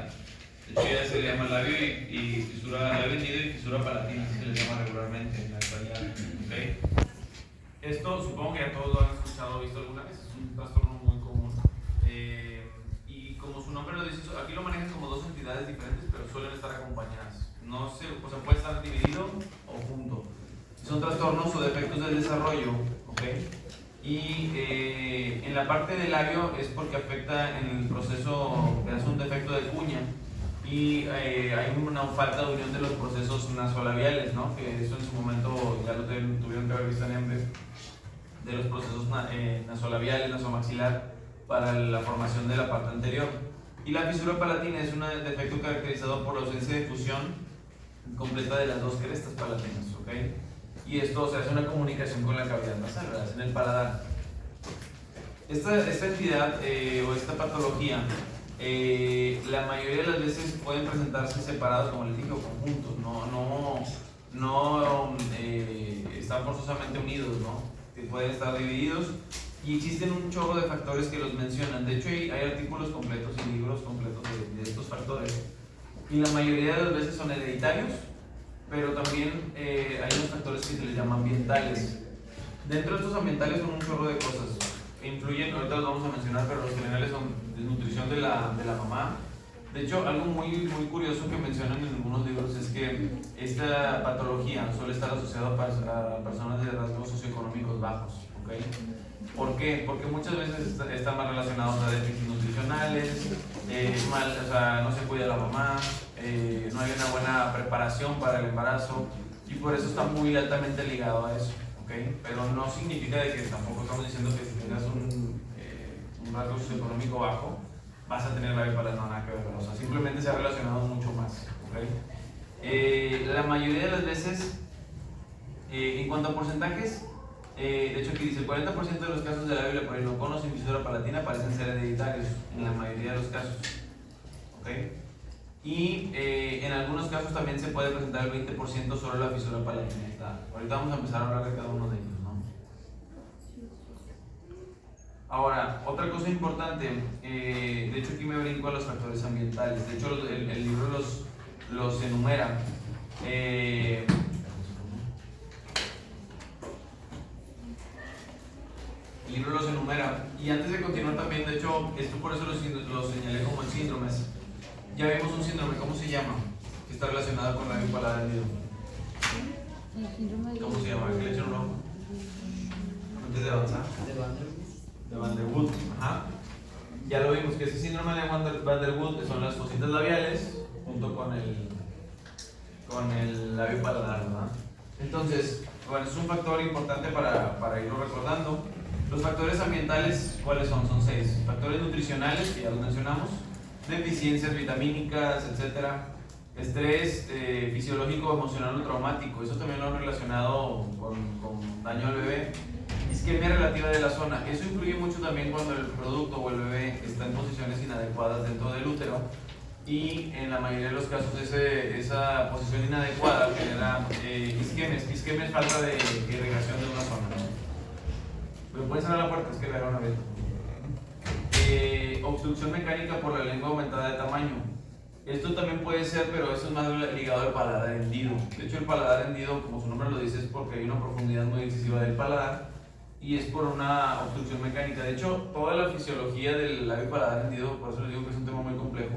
paladar. De hecho, ya se le llama labio y fisura, labio hendido y fisura palatina, así se le llama regularmente en la actualidad. ¿Okay? Esto supongo que ya todos lo han escuchado o visto alguna vez, es un trastorno muy común. Y como su nombre lo dice, aquí lo manejan como dos entidades diferentes, pero suelen estar acompañadas. No sé, o sea, puede estar dividido o junto. Son trastornos o defectos del desarrollo, ¿ok? Y en la parte del labio es porque afecta en el proceso, es un defecto de cuña y hay una falta de unión de los procesos nasolabiales, ¿no? Que eso en su momento ya lo tuvieron que haber visto en EMBE, de los procesos nasolabiales, nasomaxilar, para la formación de la parte anterior. Y la fisura palatina es un defecto caracterizado por la ausencia de fusión completa de las dos crestas palatinas, ¿ok? Y esto se hace una comunicación con la cavidad nasal, ¿verdad? En el paladar. Esta entidad o esta patología, la mayoría de las veces pueden presentarse separados, como les dije, o conjuntos, no están forzosamente unidos, ¿no? Que pueden estar divididos y existen un chorro de factores que los mencionan. De hecho, hay artículos completos y libros completos de estos factores y la mayoría de las veces son hereditarios, pero también hay unos factores que se les llaman ambientales. Dentro de estos ambientales son un chorro de cosas que influyen, ahorita los vamos a mencionar, pero los generales son desnutrición de la mamá. De hecho, algo muy curioso que mencionan en algunos libros es que esta patología suele estar asociada a personas de rasgos socioeconómicos bajos, ¿ok? ¿Por qué? Porque muchas veces está más relacionado a déficits nutricionales, o sea, no se cuida la mamá, no hay una buena preparación para el embarazo y por eso está muy altamente ligado a eso, ¿ok? Pero no significa de que tampoco estamos diciendo que si tengas un rasgo socioeconómico bajo vas a tener labio paladar, no, nada que ver, o sea, simplemente se ha relacionado mucho más, ¿ok? La mayoría de las veces, en cuanto a porcentajes, de hecho aquí dice el 40% de los casos de labio leporino sin fisura palatina parecen ser hereditarios en la mayoría de los casos, ¿ok? Y en algunos casos también se puede presentar el 20% sobre la fisura palatina. Ahorita vamos a empezar a hablar de cada uno de ellos, ¿no? Ahora, otra cosa importante, de hecho aquí me brinco a los factores ambientales. De hecho el libro los enumera. El libro los enumera. Y antes de continuar también, de hecho, esto por eso los señalé como en síndromes. Ya vimos un síndrome, ¿cómo se llama? Que está relacionado con labio paladar hendido. ¿Cómo se llama? ¿Qué le echaron un ojo? Antes de avanzar. De Van der Wood. Ajá. Ya lo vimos, que ese síndrome de Van der Wood son las fositas labiales junto con el labio paladar, ¿verdad? Entonces, bueno, es un factor importante para irlo recordando. Los factores ambientales, ¿cuáles son? Son 6. Factores nutricionales, que ya los mencionamos, deficiencias vitamínicas, etcétera. Estrés fisiológico, emocional o traumático, eso también lo han relacionado con daño al bebé. Isquemia relativa de la zona, eso influye mucho también cuando el producto o el bebé está en posiciones inadecuadas dentro del útero y en la mayoría de los casos esa posición inadecuada genera isquemia. Isquemia es falta de irrigación de una zona, ¿no? Pero pueden cerrar la puerta, es que le hagan una vez. Obstrucción mecánica por la lengua aumentada de tamaño. Esto también puede ser, pero eso es más ligado al paladar hendido. De hecho, el paladar hendido, como su nombre lo dice, es porque hay una profundidad muy excesiva del paladar y es por una obstrucción mecánica. De hecho, toda la fisiología del labio paladar hendido, por eso les digo que es un tema muy complejo.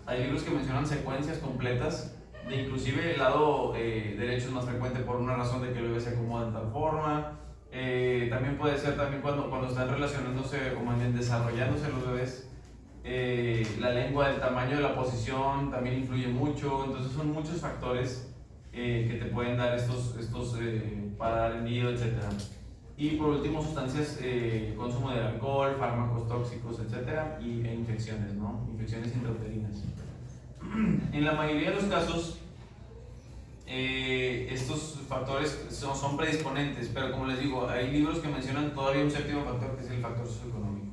Hay libros que mencionan secuencias completas, de inclusive el lado derecho es más frecuente por una razón de que el bebé se acomoda en tal forma. También puede ser también cuando están relacionándose o más bien desarrollándose los bebés. La lengua, el tamaño de la posición también influye mucho, entonces son muchos factores que te pueden dar estos paladar hendido, etc. Y por último, sustancias, consumo de alcohol, fármacos tóxicos, etc. E infecciones, ¿no? Infecciones intrauterinas. En la mayoría de los casos, estos factores son predisponentes, pero como les digo, hay libros que mencionan todavía un séptimo factor que es el factor socioeconómico.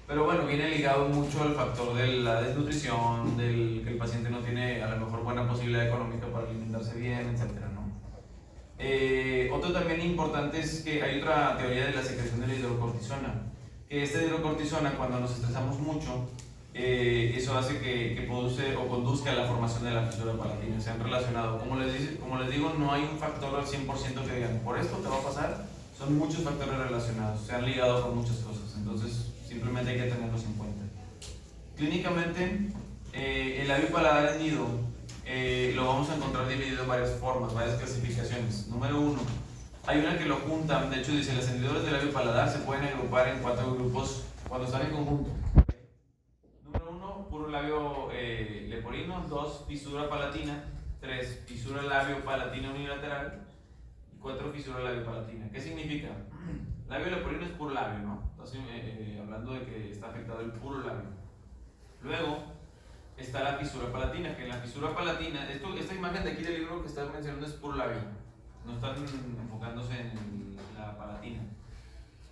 Pero bueno, viene ligado mucho al factor de la desnutrición, del que el paciente no tiene a lo mejor buena posibilidad económica para alimentarse bien, etc., ¿no? Otro también importante es que hay otra teoría de la secreción de la hidrocortisona. Que esta hidrocortisona, cuando nos estresamos mucho, eso hace que produce o conduzca a la formación de la fisura palatina. Se han relacionado. Como les digo, no hay un factor al 100% que digan, por esto te va a pasar. Son muchos factores relacionados, se han ligado con muchas cosas, entonces simplemente hay que tenerlos en cuenta. Clínicamente, el labio paladar hendido lo vamos a encontrar dividido en varias formas, varias clasificaciones. Número 1, hay una que lo juntan, de hecho dice, las hendiduras del labio paladar se pueden agrupar en 4 grupos cuando están en conjunto. Número 1, puro labio leporino. 2, fisura palatina. 3, fisura labio palatina unilateral. 4, fisura labio palatina. ¿Qué significa? Labio leporino es puro labio, ¿no? Entonces, hablando de que está afectado el puro labio. Luego está la fisura palatina, que en la fisura palatina, esta imagen de aquí del libro que estás mencionando es puro labio, no están enfocándose en la palatina.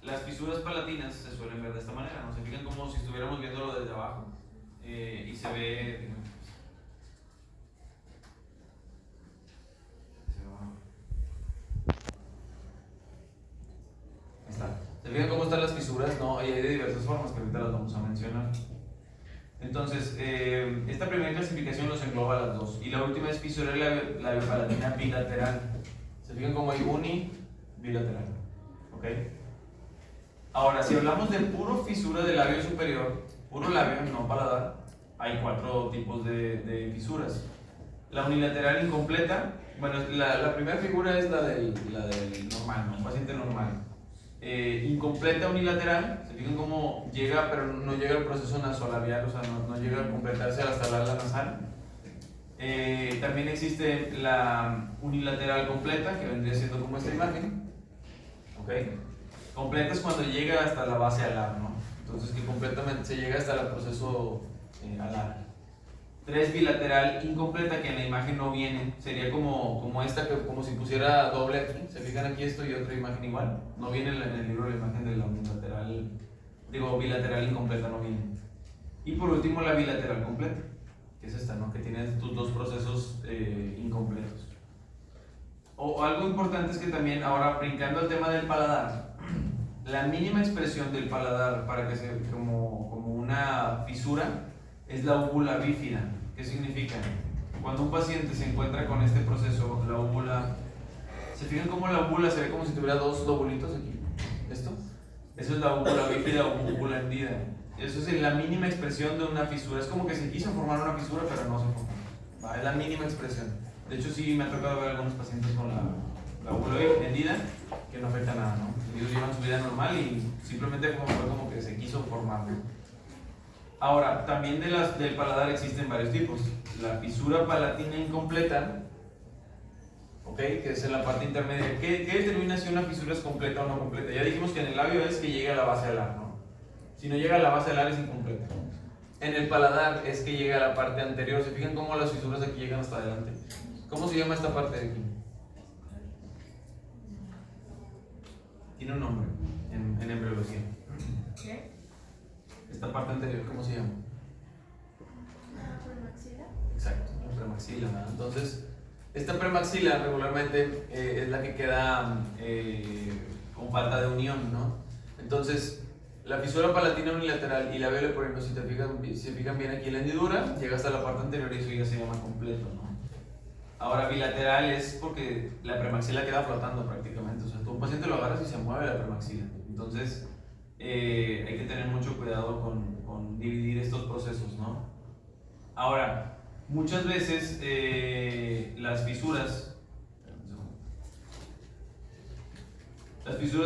Las fisuras palatinas se suelen ver de esta manera, ¿no? Se fijan como si estuviéramos viéndolo desde abajo y se ve. ¿Se fijan cómo están las fisuras? No, y hay de diversas formas que ahorita las vamos a mencionar. Entonces, esta primera clasificación los engloba a las dos. Y la última es fisura labio palatina bilateral. ¿Se fijan cómo hay uni bilateral? ¿Ok? Ahora, si hablamos de puro fisura del labio superior, puro labio, no paladar, hay 4 tipos de fisuras. La unilateral incompleta, bueno, la primera figura es la del normal, ¿no? Un paciente normal. Incompleta unilateral, se fijan cómo llega, pero no llega al proceso nasolabial, o sea, no llega a completarse hasta la nasal. También existe la unilateral completa, que vendría siendo como esta imagen. ¿Ok? Completa es cuando llega hasta la base alar, ¿no? Entonces, que completamente se llega hasta el proceso alar. 3, bilateral incompleta, que en la imagen no viene, sería como esta, como si pusiera doble aquí. Se fijan aquí esto y otra imagen igual. No viene en el libro la imagen de la unilateral, bilateral incompleta, no viene. Y por último, la bilateral completa, que es esta, ¿no? Que tiene tus 2 procesos incompletos. O algo importante es que también, ahora brincando al tema del paladar, la mínima expresión del paladar para que sea como una fisura es la úvula bífida. ¿Qué significa? Cuando un paciente se encuentra con este proceso, la úvula, ¿se fijan cómo la úvula se ve como si tuviera 2 lobulitos aquí? ¿Esto? Eso es la úvula bífida o úvula hendida. Eso es la mínima expresión de una fisura. Es como que se quiso formar una fisura, pero no se formó. ¿Va? Es la mínima expresión. De hecho, sí me ha tocado ver algunos pacientes con la úvula hendida que no afecta nada, ¿no? Ellos llevan su vida normal y simplemente fue como que se quiso formar, ¿no? Ahora, también del paladar existen varios tipos. La fisura palatina incompleta, ¿ok? Que es en la parte intermedia. ¿Qué determina si una fisura es completa o no completa? Ya dijimos que en el labio es que llega a la base alar, ¿no? Si no llega a la base alar es incompleta. En el paladar es que llega a la parte anterior. ¿Se fijan cómo las fisuras aquí llegan hasta adelante? ¿Cómo se llama esta parte de aquí? Tiene un nombre en embriología. ¿Qué? Esta parte anterior, ¿cómo se llama? ¿La premaxila? Exacto, la premaxila, ¿verdad? Entonces, esta premaxila regularmente es la que queda con falta de unión, ¿no? Entonces, la fisura palatina unilateral y la labio leporino, si se fijan bien aquí en la hendidura, llega hasta la parte anterior y eso ya se llama completo, ¿no? Ahora, bilateral es porque la premaxila queda flotando prácticamente, o sea, tú un paciente lo agarras y se mueve la premaxila. Entonces, hay que tener mucho cuidado con dividir estos procesos, ¿no? Ahora, muchas veces las fisuras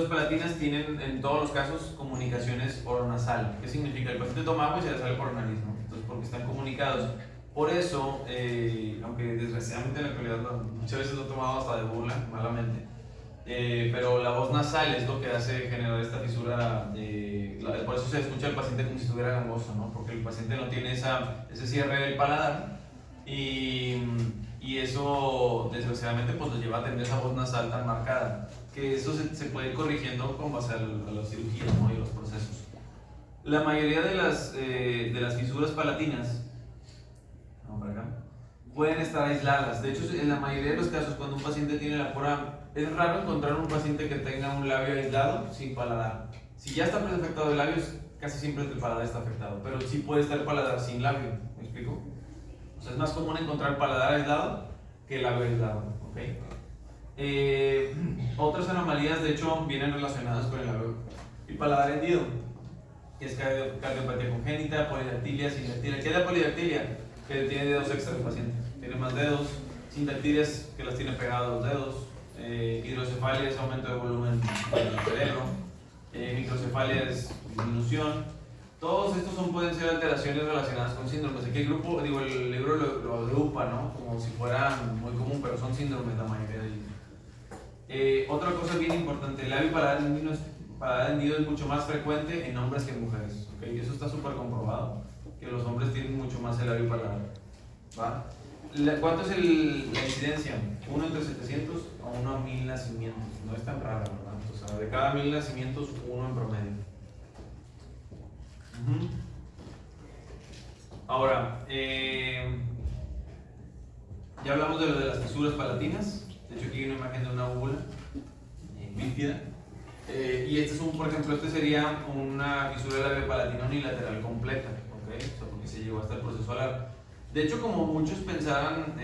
palatinas tienen en todos los casos comunicaciones oronasal. ¿Qué significa? El paciente toma agua y se le sale por el nariz, ¿no? Entonces, porque están comunicados. Por eso, aunque desgraciadamente en la actualidad muchas veces lo he tomado hasta de burla, malamente, pero la voz nasal es lo que hace generar esta fisura, por eso se escucha al paciente como si estuviera gangoso, ¿no? Porque el paciente no tiene ese cierre del paladar y eso desgraciadamente pues lo lleva a tener esa voz nasal tan marcada, que eso se puede ir corrigiendo con base a la cirugía, ¿no? Y los procesos. La mayoría de las fisuras palatinas, vamos para acá, pueden estar aisladas. De hecho, en la mayoría de los casos, cuando un paciente tiene la pora, es raro encontrar un paciente que tenga un labio aislado sin paladar. Si ya está afectado el labio, casi siempre el paladar está afectado, pero sí puede estar el paladar sin labio, ¿me explico? O sea, es más común encontrar paladar aislado que labio aislado, ¿ok? Otras anomalías, de hecho, vienen relacionadas con el labio y paladar hendido, que es cardiopatía congénita, polidactilia, sindactilia. ¿Qué es la polidactilia? Que tiene dedos extra el paciente, tiene más dedos. Sindactilias, que las tiene pegados los dedos. Hidrocefalia es aumento de volumen del cerebro. Microcefalia es disminución. Todos estos pueden ser alteraciones relacionadas con síndromes. Aquí el libro lo agrupa, ¿no? Como si fueran muy común, pero son síndromes la mayoría de ellos. Otra cosa bien importante, el labio paladar hendido es mucho más frecuente en hombres que en mujeres, ¿okay? Y eso está súper comprobado, que los hombres tienen mucho más el labio paladar, ¿va? ¿Cuánto es la incidencia? 1 entre 700 a 1 a 1000 nacimientos. No es tan raro, ¿verdad? O sea, de cada 1000 nacimientos, 1 en promedio. Ahora, ya hablamos de lo de las fisuras palatinas. De hecho, aquí hay una imagen de una úvula bífida. Y este es por ejemplo, este sería una fisura labio palatina unilateral completa, ¿ok? O sea, porque se llegó hasta el proceso alar. De hecho, como muchos pensaban,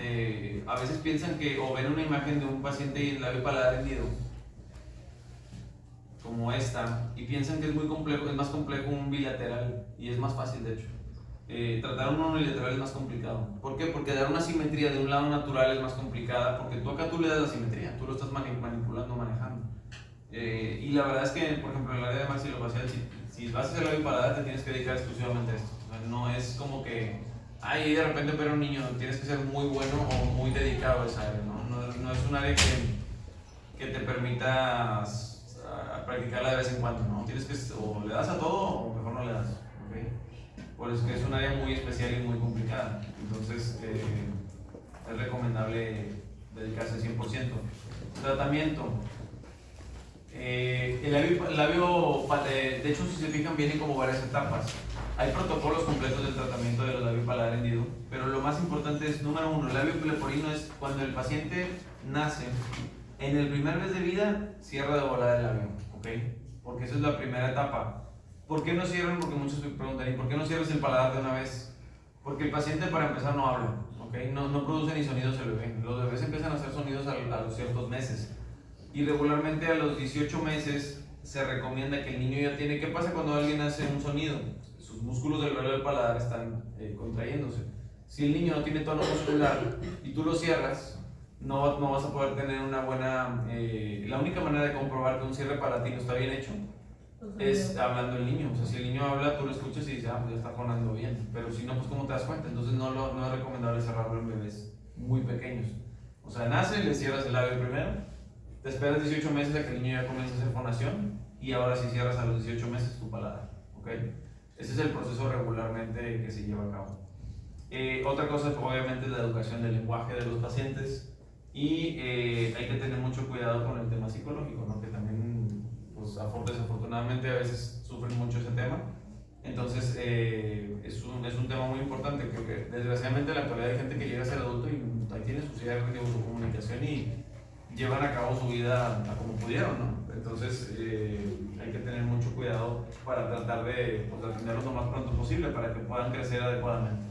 a veces piensan que o ven una imagen de un paciente y el labio paladar hendido, como esta, y piensan que es muy complejo, es más complejo un bilateral, y es más fácil de hecho. Tratar un unilateral es más complicado. ¿Por qué? Porque dar una simetría de un lado natural es más complicada, porque tú le das la simetría, tú lo estás manipulando, manejando. Y la verdad es que, por ejemplo, en el área de maxilofacial, si vas a hacer labio paladar, te tienes que dedicar exclusivamente a esto. O sea, no es como que, ay, de repente ver a un niño, tienes que ser muy bueno o muy dedicado a esa área, ¿no? No es un área que te permita practicarla de vez en cuando, ¿no? Tienes que, o le das a todo o mejor no le das, ¿ok? Por eso que es un área muy especial y muy complicada. Entonces, es recomendable dedicarse al 100%. Tratamiento. El labio, de hecho, si se fijan, vienen como varias etapas. Hay protocolos completos del tratamiento del labio paladar hendido, pero lo más importante es, número 1, el labio leporino es cuando el paciente nace. En el primer mes de vida, cierra de volada el labio, ¿ok? Porque esa es la primera etapa. ¿Por qué no cierran? Porque muchos me preguntan, ¿y por qué no cierras el paladar de una vez? Porque el paciente, para empezar, no habla, ¿ok? No produce ni sonidos el bebé. Los bebés empiezan a hacer sonidos a los ciertos meses. Y regularmente a los 18 meses se recomienda que el niño ya tiene... ¿Qué pasa cuando alguien hace un sonido? Sus músculos del alveolo del paladar están contrayéndose. Si el niño no tiene tono muscular y tú lo cierras, no vas a poder tener una buena... la única manera de comprobar que un cierre palatino está bien hecho es hablando el niño. O sea, si el niño habla, tú lo escuchas y dices, pues ya está fonando bien. Pero si no, pues ¿cómo te das cuenta? Entonces no es recomendable cerrarlo en bebés muy pequeños. O sea, nace, le cierras el labio primero, te esperas 18 meses a que el niño ya comience a hacer fonación y ahora sí cierras a los 18 meses tu paladar, ¿ok? Ese es el proceso regularmente que se lleva a cabo. Otra cosa, obviamente, es la educación del lenguaje de los pacientes y hay que tener mucho cuidado con el tema psicológico, ¿no? Que también, pues, desafortunadamente a veces sufren mucho ese tema. Entonces, es un tema muy importante porque desgraciadamente en la actualidad hay gente que llega a ser adulto y ahí tiene su comunicación y llevan a cabo su vida como pudieron, ¿no? Entonces hay que tener mucho cuidado para tratar de atenderlos lo más pronto posible para que puedan crecer adecuadamente.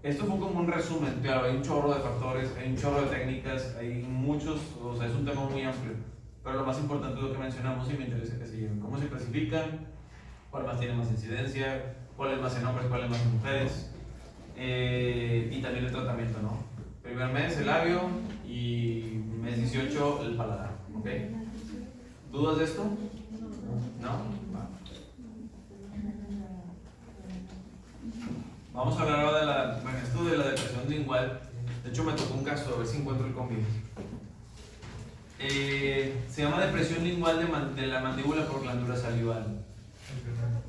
Esto fue como un resumen, claro, hay un chorro de factores, hay un chorro de técnicas, hay muchos, o sea, es un tema muy amplio, pero lo más importante es lo que mencionamos y me interesa que se lleven. ¿Cómo se clasifican? ¿Cuál más tiene más incidencia? ¿Cuál es más en hombres? ¿Cuál es más en mujeres? Y también el tratamiento, ¿no? Primer mes el labio y mes 18 el paladar, ¿ok? ¿Dudas de esto? ¿No? Va. Vamos a hablar ahora esto de la depresión lingual. De hecho, me tocó un caso, a ver si encuentro el convite. Se llama depresión lingual de la mandíbula por glándula salival.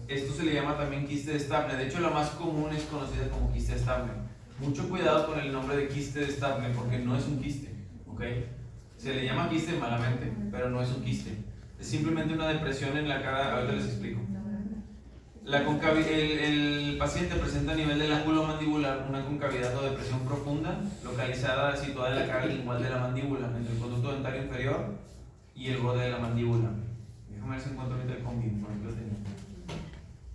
Esto se le llama también quiste de Stabner. De hecho, la más común es conocida como quiste de Stabner. Mucho cuidado con el nombre de quiste de Stabner porque no es un quiste, ¿ok? Se le llama quiste malamente, pero no es un quiste. Es simplemente una depresión en la cara. Ahorita les explico. El paciente presenta a nivel del ángulo mandibular una concavidad o depresión profunda localizada situada en la cara lingual de la mandíbula, entre el conducto dentario inferior y el borde de la mandíbula. Déjame ver si encuentro ahorita el convite.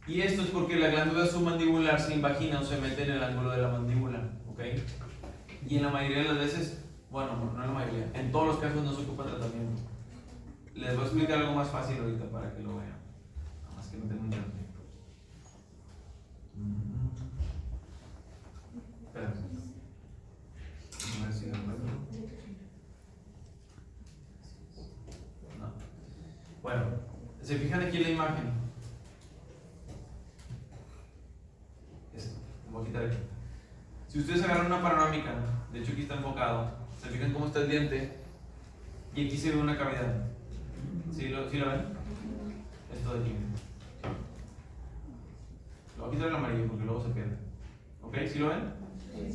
Y esto es porque la glándula submandibular se invagina o se mete en el ángulo de la mandíbula, ¿ok? Y en la mayoría de las veces, bueno, no en la mayoría, en todos los casos no se ocupa tratamiento. Les voy a explicar algo más fácil ahorita para que lo vean. Nada más que no tengo un tiempo. Espera. A ver si lo encuentro. No. Bueno, se fijan aquí en la imagen. Esto, voy a quitar aquí. Si ustedes agarran una panorámica, de hecho aquí está enfocado, se fijan cómo está el diente y aquí se ve una cavidad. ¿Sí lo ven? Esto de aquí. Lo voy a quitar el amarillo porque luego se pierde. ¿Ok? ¿Sí lo ven?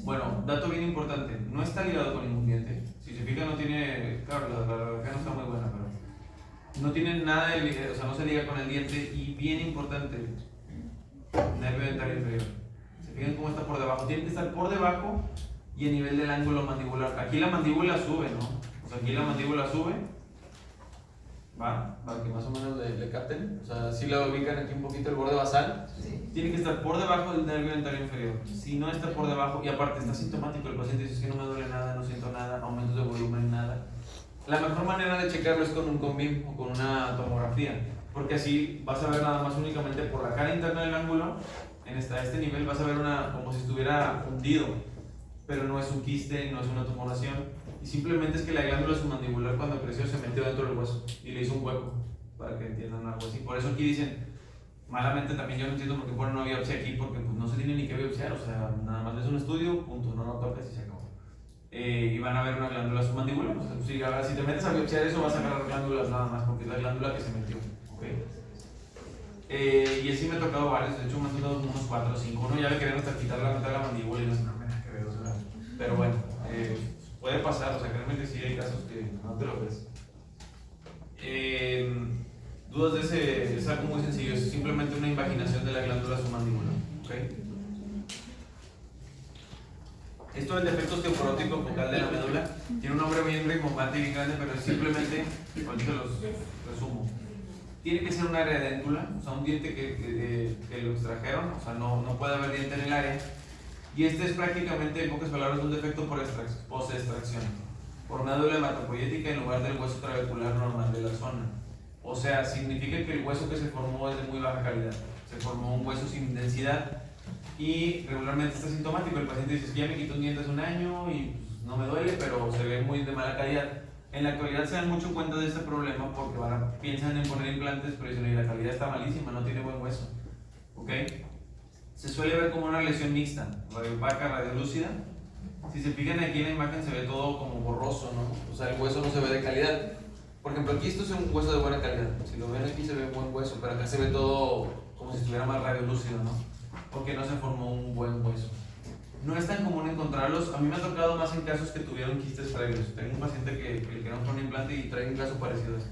Bueno, dato bien importante, no está ligado con ningún diente. Si se fijan no tiene, claro, la radiografía no está muy buena, pero no tiene nada de, o sea, no se liga con el diente. Y bien importante, nervio dentario inferior. Se fijan cómo está por debajo, tiene que estar por debajo y a nivel del ángulo mandibular. Aquí la mandíbula sube, ¿no? O sea, aquí la mandíbula sube, va, para que más o menos le capten. O sea, si la ubican aquí un poquito el borde basal, sí. Tiene que estar por debajo del nervio dentario inferior. Si no está por debajo, y aparte está sintomático, el paciente dice que no me duele nada, no siento nada, aumentos de volumen, nada. La mejor manera de checarlo es con un CONVIM o con una tomografía, porque así vas a ver nada más únicamente por la cara interna del ángulo. A este nivel vas a ver como si estuviera hundido, pero no es un quiste, no es una tumoración, y simplemente es que la glándula submandibular cuando creció se metió dentro del hueso y le hizo un hueco, para que entiendan algo así. Por eso aquí dicen, malamente también yo no entiendo por qué ponen una biopsia aquí, porque pues no se tiene ni que biopsiar, o sea, nada más es un estudio, punto, no tocas y se acabó. Y van a ver una glándula submandibular, o sea, si te metes a biopsiar eso vas a agarrar glándulas nada más, porque es la glándula que se metió, ¿ok? Y así me ha tocado varios, de hecho me han tocado unos 4 o 5. Uno ya le querían hasta quitar la mitad de la mandíbula y no sé, no me da que ver, o sea, pero bueno, puede pasar, o sea, créeme que sí hay casos que no te lo crees. Dudas de ese, es algo muy sencillo, es simplemente una invaginación de la glándula submandibular, ¿ok? Esto del defecto osteoporótico focal de la médula tiene un nombre bien rimbombante y bien grande, pero es simplemente, ahorita los resumo. Tiene que ser un área de déntula, o sea, un diente que lo extrajeron, o sea, no puede haber diente en el área. Y este es prácticamente, en pocas palabras, un defecto por post-extracción, por médula hematopoyética en lugar del hueso trabecular normal de la zona. O sea, significa que el hueso que se formó es de muy baja calidad. Se formó un hueso sin densidad y regularmente está sintomático. El paciente dice que ya me quitó un diente hace un año y pues, no me duele, pero se ve muy de mala calidad. En la actualidad se dan mucho cuenta de este problema porque piensan en poner implantes, pero dicen, la calidad está malísima, no tiene buen hueso. ¿Ok? Se suele ver como una lesión mixta, radiopaca, radiolúcida. Si se fijan aquí en la imagen se ve todo como borroso, ¿no? O sea, el hueso no se ve de calidad. Por ejemplo, aquí esto es un hueso de buena calidad. Si lo ven aquí se ve buen hueso, pero acá se ve todo como si estuviera más radiolúcido, ¿no? Porque no se formó un buen hueso. No es tan común encontrarlos. A mí me ha tocado más en casos que tuvieron quistes previos. Tengo un paciente que le querían poner un implante y trae un caso parecido a este.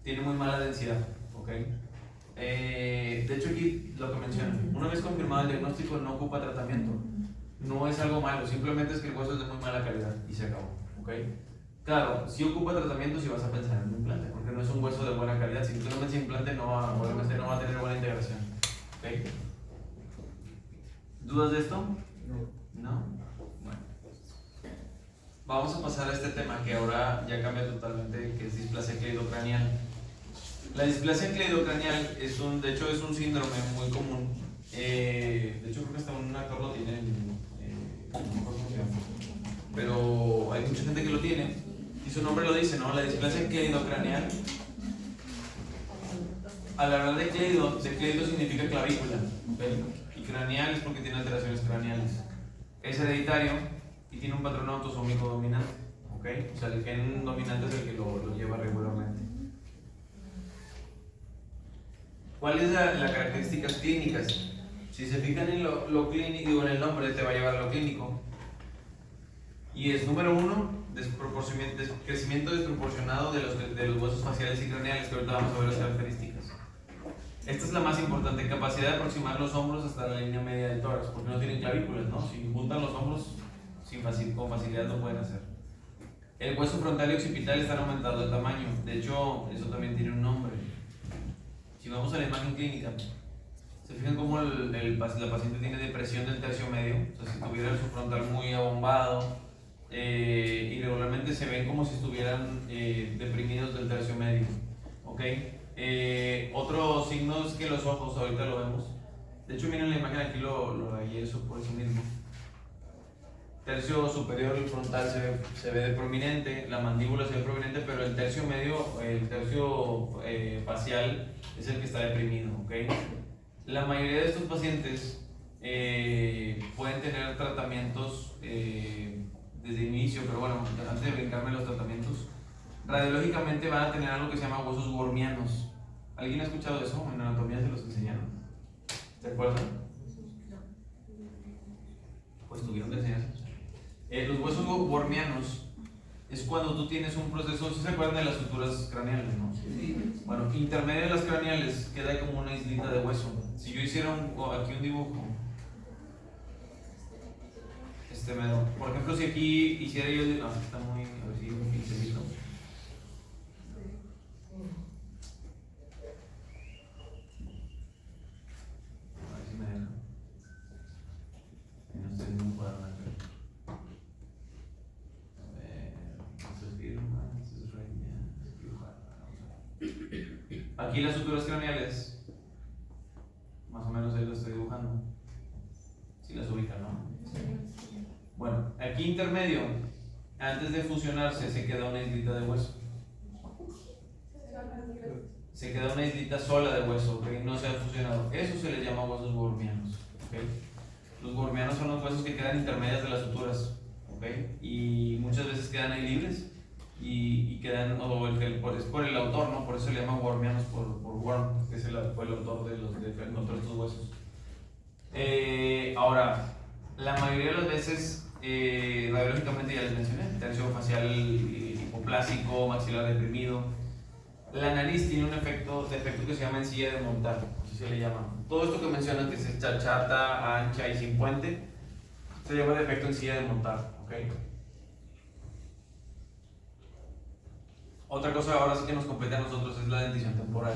Tiene muy mala densidad, ¿ok? De hecho aquí lo que mencionan, una vez confirmado el diagnóstico no ocupa tratamiento. No es algo malo, simplemente es que el hueso es de muy mala calidad y se acabó, ¿ok? Claro, si ocupa tratamiento si vas a pensar en un implante, porque no es un hueso de buena calidad. Si tú no metes implante obviamente no va a tener buena integración, ¿ok? ¿Dudas de esto? No. Bueno. Vamos a pasar a este tema que ahora ya cambia totalmente, que es displasia cleidocranial. La displasia cleidocranial de hecho es un síndrome muy común. De hecho creo que hasta un actor lo tiene, no me acuerdo cómo se llama, pero hay mucha gente que lo tiene y su nombre lo dice, ¿no? La displasia cleidocranial. Al hablar de cleido significa clavícula, ¿okay? Y craneal es porque tiene alteraciones craneales. Es hereditario y tiene un patrón autosómico dominante, ¿ok? O sea, el gen dominante es el que lo lleva regularmente. ¿Cuáles son las características clínicas? Si se fijan en lo clínico, en el nombre te va a llevar a lo clínico. Y es número 1, crecimiento desproporcionado de los huesos faciales y craneales, que ahorita vamos a ver las características. Esta es la más importante, capacidad de aproximar los hombros hasta la línea media del tórax, porque no tienen clavículas, ¿no? Si juntan los hombros, con facilidad lo pueden hacer. El hueso frontal y occipital están aumentando de tamaño, de hecho, eso también tiene un nombre. Si vamos a la imagen clínica, Se fijan cómo la paciente tiene depresión del tercio medio, o sea, si tuviera el subfrontal muy abombado, y regularmente se ven como si estuvieran deprimidos del tercio medio, ¿ok? Otro signo es que los ojos, ahorita lo vemos, de hecho miren la imagen aquí, lo rayé eso por eso mismo. Tercio superior y frontal se ve de prominente, la mandíbula se ve prominente, pero el tercio medio, el tercio facial es el que está deprimido, ¿ok? La mayoría de estos pacientes pueden tener tratamientos desde inicio, pero bueno, antes de brincarme los tratamientos, radiológicamente van a tener algo que se llama huesos wormianos. ¿Alguien ha escuchado eso? En anatomía se los enseñaron. ¿Se acuerdan? Pues tuvieron que enseñarse. Los huesos wormianos es cuando tú tienes un proceso, ¿sí se acuerdan de las suturas craneales, no? Sí. Bueno, intermedio de las craneales queda como una islita de hueso. Si yo hiciera aquí un dibujo, por ejemplo, si aquí hiciera yo, no, está muy, a ver si un pincelito. A ver si me deja. No estoy en un cuadro. Aquí las suturas craneales, más o menos ahí lo estoy dibujando. Si las ubican, ¿no? Bueno, aquí intermedio, antes de fusionarse, se queda una islita de hueso. Se queda una islita sola de hueso, ¿ok? No se ha fusionado. Eso se les llama huesos wormianos, ¿ok? Los wormianos son los huesos que quedan intermedias de las suturas, ¿ok? Y muchas veces quedan ahí libres. Y quedan, es por el autor, ¿no? Por eso le llaman wormianos, por Worm, que fue el autor de encontrar estos huesos. Ahora, la mayoría de las veces, radiológicamente ya les mencioné, tercio facial hipoplásico, maxilar deprimido. La nariz tiene un defecto que se llama encía de montar, así se le llama. Todo esto que mencionan, que es chata, ancha y sin puente, se llama defecto encía de montar, ¿ok? Otra cosa ahora sí que nos compete a nosotros es la dentición temporal.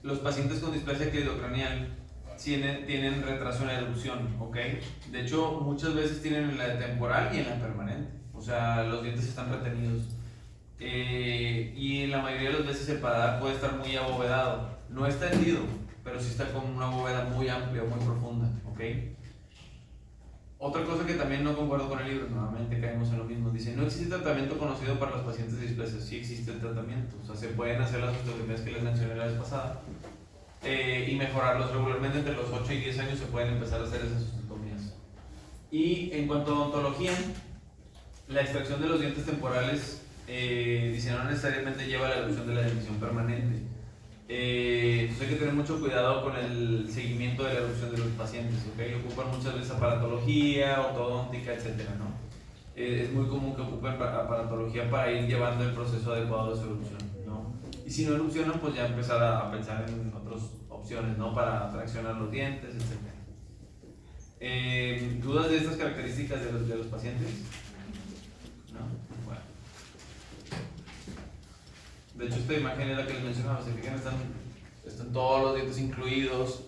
Los pacientes con displasia cleidocranial tienen retraso en la erupción, ¿ok? De hecho, muchas veces tienen en la temporal y en la permanente. O sea, los dientes están retenidos. Y en la mayoría de las veces el paladar puede estar muy abovedado. No está hendido, pero sí está con una bóveda muy amplia, muy profunda, ¿ok? Otra cosa que también no concuerdo con el libro, nuevamente caemos en lo mismo, dice, no existe tratamiento conocido para los pacientes de displasia. Sí existe el tratamiento, o sea, se pueden hacer las osteotomías que les mencioné la vez pasada y mejorarlos regularmente. Entre los 8 y 10 años se pueden empezar a hacer esas osteotomías. Y en cuanto a odontología, la extracción de los dientes temporales dice, no necesariamente lleva a la erupción de la dentición permanente. Entonces hay que tener mucho cuidado con el seguimiento de la erupción de los pacientes, ¿ok? Ocupan muchas veces aparatología, ortodóntica, etcétera, ¿no? Es muy común que ocupen aparatología para ir llevando el proceso adecuado de su erupción, ¿no? Y si no erupcionan, pues ya empezar a pensar en otras opciones, ¿no? Para traccionar los dientes, etcétera. ¿Dudas de estas características de los pacientes? ¿No? Bueno. De hecho, esta imagen es la que les mencionaba. Se fijan, están todos los dientes incluidos.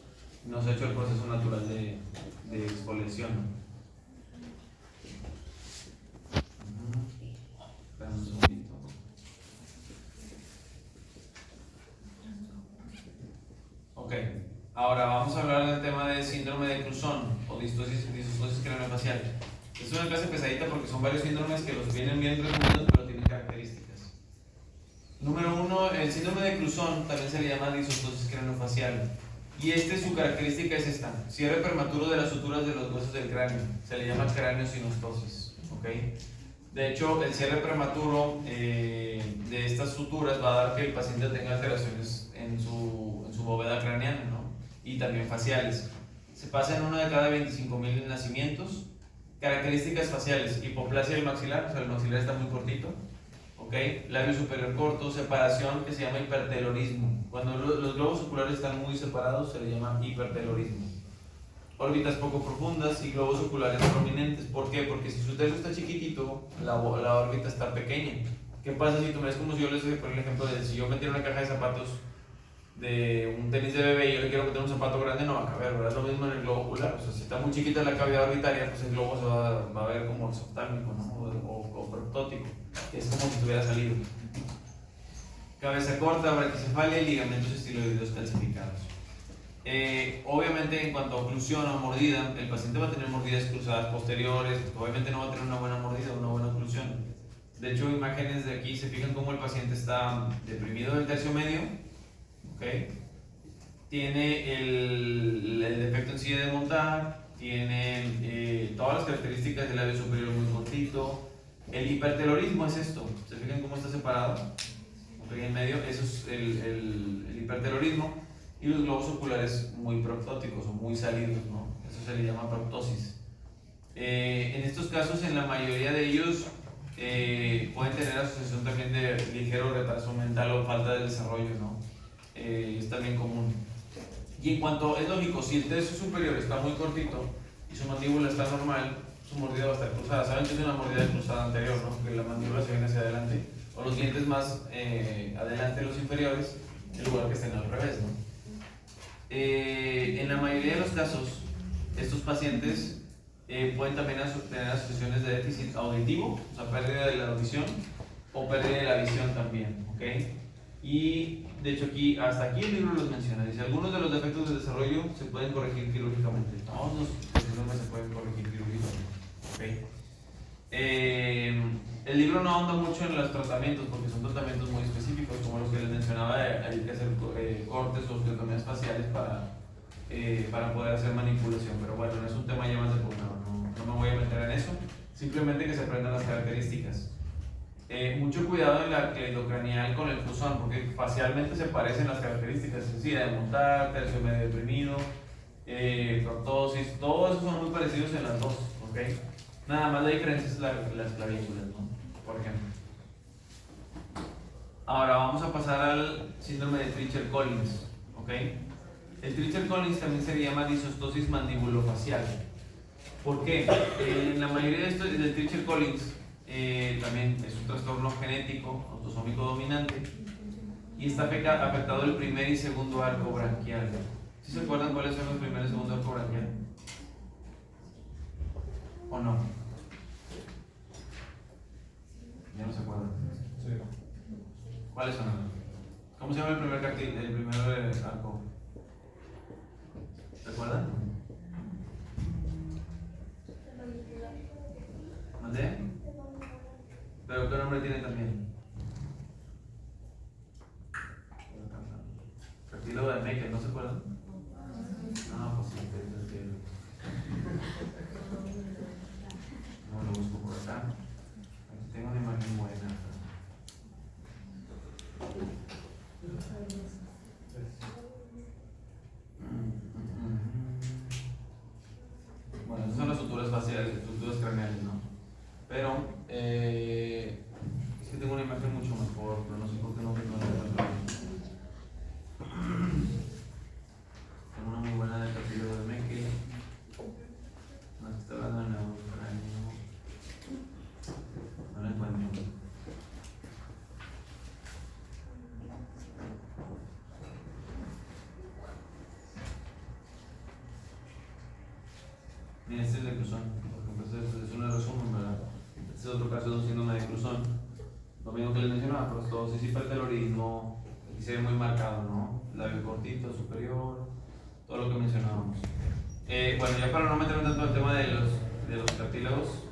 No se ha hecho el proceso natural de exfoliación. Espera un segundito. Ok, ahora vamos a hablar del tema de síndrome de Cruzón o distosis craneofacial. Es una clase pesadita porque son varios síndromes que los vienen bien resumidos, pero tienen características. Número 1, el síndrome de Cruzón también se le llama disostosis craneofacial. Y su característica es esta: cierre prematuro de las suturas de los huesos del cráneo. Se le llama craniosinostosis, ¿ok? De hecho, el cierre prematuro de estas suturas va a dar que el paciente tenga alteraciones en su bóveda craneana, ¿no? Y también faciales. Se pasa en 1 de cada 25,000 nacimientos. Características faciales: hipoplasia del maxilar, o sea, el maxilar está muy cortito. ¿Okay? Labio superior corto, separación que se llama hipertelorismo. Cuando los globos oculares están muy separados se le llama hipertelorismo. Órbitas poco profundas y globos oculares prominentes. ¿Por qué? Porque si su tercio está chiquitito, la órbita está pequeña. ¿Qué pasa si tú ves como si yo les doy por el ejemplo de si yo metiera una caja de zapatos de un tenis de bebé y yo le quiero meter un zapato grande, no va a caber, ¿verdad? Es lo mismo en el globo ocular. O sea, si está muy chiquita la cavidad orbitaria, pues el globo se va a ver como exoftálmico, ¿no? O protótico, que es como si tuviera salido. Cabeza corta, braquicefalia y ligamentos estiloideos calcificados. Obviamente, en cuanto a oclusión o mordida, el paciente va a tener mordidas cruzadas posteriores, obviamente no va a tener una buena mordida o una buena oclusión. De hecho, imágenes de aquí se fijan cómo el paciente está deprimido del tercio medio, ¿okay? Tiene el defecto en silla de montar, tiene todas las características del labio superior muy cortito. El hipertelorismo es esto, ¿se fijan cómo está separado? ¿Okay? En medio, eso es el hipertelorismo. Y los globos oculares muy proctóticos o muy salidos, ¿no? Eso se le llama proctosis. En estos casos, en la mayoría de ellos, pueden tener asociación también de ligero retraso mental o falta de desarrollo, ¿no? Es también común. Y en cuanto, es lógico, si el tercio superior está muy cortito y su mandíbula está normal, su mordida va a estar cruzada. ¿Saben que es una mordida cruzada anterior, no? Que la mandíbula se viene hacia adelante, o los dientes más adelante, los inferiores, en lugar que estén al revés, ¿no? En la mayoría de los casos, estos pacientes pueden también tener asociaciones de déficit auditivo, o sea, pérdida de la audición o pérdida de la visión también, ¿ok? Y de hecho hasta aquí el libro los menciona, dice, algunos de los defectos de desarrollo se pueden corregir quirúrgicamente, todos los síndromes se pueden corregir quirúrgicamente, ¿ok? El libro no ahonda mucho en los tratamientos porque son tratamientos muy específicos, como los que les mencionaba, hay que hacer cortes o osteotomías faciales para poder hacer manipulación, pero bueno, no es un tema ya más de posgrado, no me voy a meter en eso, simplemente que se aprendan las características. Mucho cuidado en la cleidocranial con el fusón, porque facialmente se parecen las características, silla de montar, tercio medio deprimido, proctosis, todos esos son muy parecidos en las dos, ¿ok? Nada más la diferencia es las clavículas, ¿no? Por ejemplo. Ahora vamos a pasar al síndrome de Treacher-Collins, ¿ok? El Treacher-Collins también se llama disostosis mandibulofacial. ¿Por qué? En la mayoría de estos del Treacher-Collins también es un trastorno genético, autosómico dominante, y está afectado el primer y segundo arco branquial. ¿Sí se acuerdan cuáles son los primer y segundo arco branquial? ¿O no? Ya no se acuerdan. Sí. ¿Cuáles son? ¿Cómo se llama el primer arco? ¿Se acuerdan? ¿Mandé? ¿Pero qué nombre tiene también? Cartílago de Meckel, ¿no se acuerdan? No, pues sí, es que... No lo busco por acá. Aquí tengo una imagen buena. Bueno, esas son las suturas faciales, suturas craneales, ¿no? Pero, es que tengo una imagen mucho mejor, pero no sé por qué no la encuentro. Tengo una muy buena de cartílago de Meckel. No, está hablando de neurocráneo. No la encuentro. Mira, este es de Cruzón, por ejemplo, este es un resumen, ¿verdad? Este es otro caso de un síndrome de Cruzón. Lo mismo que les mencionaba, prostosis, hipertelorismo, aquí se ve muy marcado, ¿no? Labio cortito, superior, todo lo que mencionábamos. Bueno, ya para no meterme tanto en el tema de los cartílagos,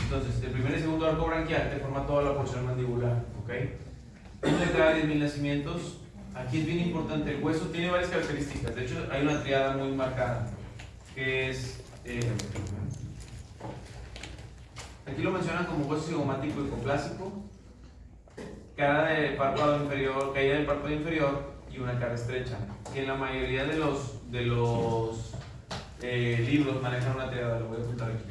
entonces, el primer y segundo arco branquial te forma toda la porción mandibular, ¿ok? Una de cada 10.000 nacimientos. Aquí es bien importante, el hueso tiene varias características, de hecho hay una triada muy marcada, que es, aquí lo mencionan como hueso cigomático hipoplásico, cara de párpado inferior, caída del párpado inferior y una cara estrecha, que en la mayoría de los libros manejan una triada, lo voy a apuntar aquí.